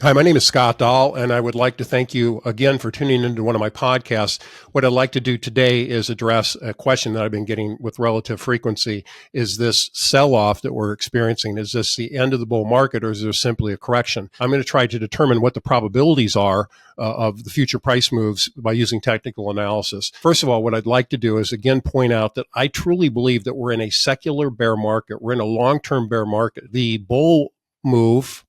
Hi, my name is Scott Dahl, and I would like to thank you again for tuning into one of my podcasts. What I'd like to do today is address a question that I've been getting with relative frequency. Is this sell-off that we're experiencing, is this the end of the bull market, or is there simply a correction? I'm going to try to determine what the probabilities are of the future price moves by using technical analysis. First of all, what I'd like to do is again point out that I truly believe that we're in a secular bear market. We're in a long-term bear market. The bull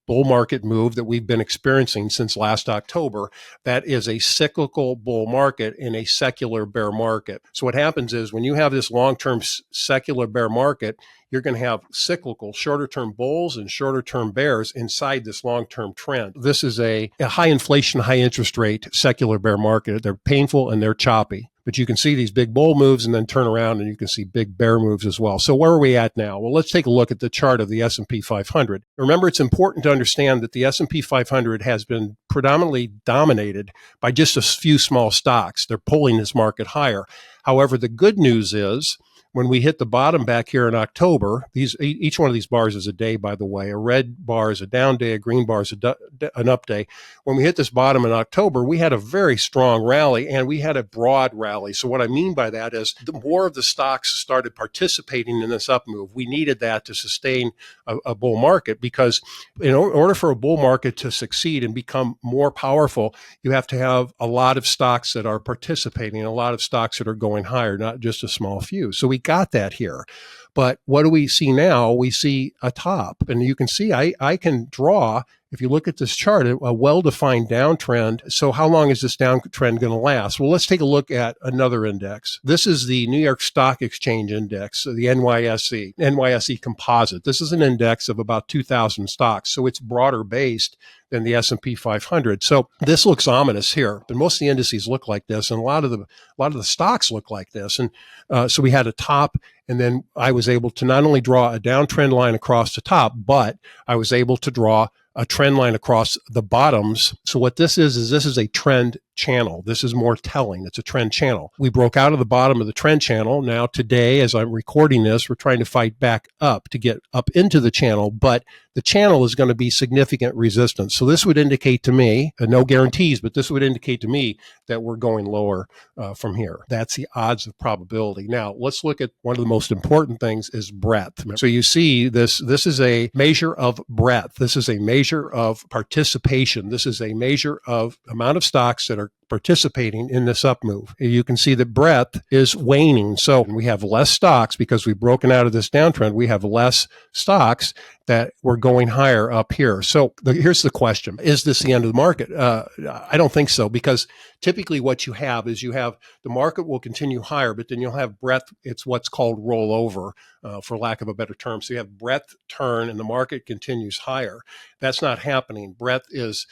market move that we've been experiencing since last October, that is a cyclical bull market in a secular bear market. So what happens is when you have this long-term secular bear market, you're going to have cyclical shorter-term bulls and shorter-term bears inside this long-term trend. This is a high inflation, high interest rate secular bear market. They're painful and they're choppy. But you can see these big bull moves and then turn around and you can see big bear moves as well. So where are we at now? Well, let's take a look at the chart of the S&P 500. Remember, it's important to understand that the S&P 500 has been predominantly dominated by just a few small stocks. They're pulling this market higher. However, the good news is when we hit the bottom back here in October, each one of these bars is a day, by the way. A red bar is a down day, a green bar is an up day. When we hit this bottom in October, we had a very strong rally and we had a broad rally. So what I mean by that is the more of the stocks started participating in this up move. We needed that to sustain a bull market because in order for a bull market to succeed and become more powerful, you have to have a lot of stocks that are participating, a lot of stocks that are going higher, not just a small few. So we got that here. But what do we see now? We see a top. And you can see I can draw, if you look at this chart, a well-defined downtrend. So how long is this downtrend going to last? Well, let's take a look at another index. This is the New York Stock Exchange Index, the NYSE Composite. This is an index of about 2,000 stocks. So it's broader based than the S&P 500. So this looks ominous here, but most of the indices look like this, and a lot of the stocks look like this. And so we had a top, and then I was able to not only draw a downtrend line across the top, but I was able to draw a trend line across the bottoms. So what this is this is a trend channel. This is more telling. It's a trend channel. We broke out of the bottom of the trend channel. Now today, as I'm recording this, we're trying to fight back up to get up into the channel, but the channel is going to be significant resistance. So this would indicate to me, no guarantees, but this would indicate to me that we're going lower from here. That's the odds of probability. Now let's look at one of the most important things is breadth. So you see this is a measure of breadth. This is a measure of participation. This is a measure of amount of stocks that are participating in this up move. You can see that breadth is waning. So we have less stocks because we've broken out of this downtrend. We have less stocks that were going higher up here. So here's the question. Is this the end of the market? I don't think so, because typically what you have is the market will continue higher, but then you'll have breadth. It's what's called rollover, for lack of a better term. So you have breadth turn and the market continues higher. That's not happening. Breadth is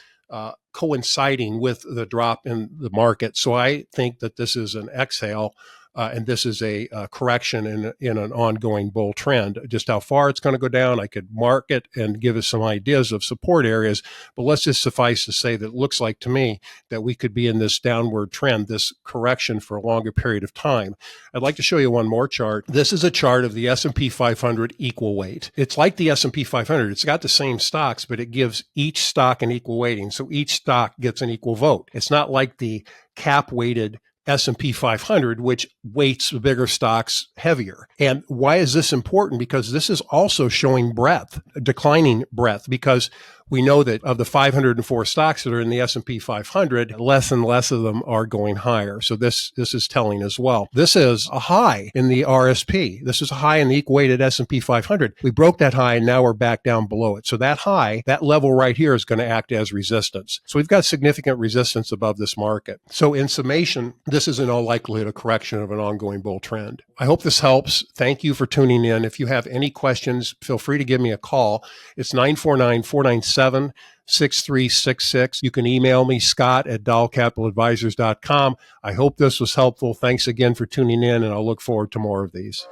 coinciding with the drop in the market. So I think that this is an exhale and this is a correction in an ongoing bull trend. Just how far it's going to go down, I could mark it and give us some ideas of support areas. But let's just suffice to say that it looks like to me that we could be in this downward trend, this correction for a longer period of time. I'd like to show you one more chart. This is a chart of the S&P 500 equal weight. It's like the S&P 500. It's got the same stocks, but it gives each stock an equal weighting. So each stock gets an equal vote. It's not like the cap weighted S&P 500, which weights the bigger stocks heavier. And why is this important? Because this is also showing breadth, declining breadth, because we know that of the 504 stocks that are in the S&P 500, less and less of them are going higher. So this is telling as well. This is a high in the RSP. This is a high in the equal-weighted S&P 500. We broke that high and now we're back down below it. So that high, that level right here is going to act as resistance. So we've got significant resistance above this market. So in summation, this is in all likelihood a correction of an ongoing bull trend. I hope this helps. Thank you for tuning in. If you have any questions, feel free to give me a call. It's 949-497-6366. You can email me, scott@dahlcapitaladvisors.com. I hope this was helpful. Thanks again for tuning in, and I'll look forward to more of these.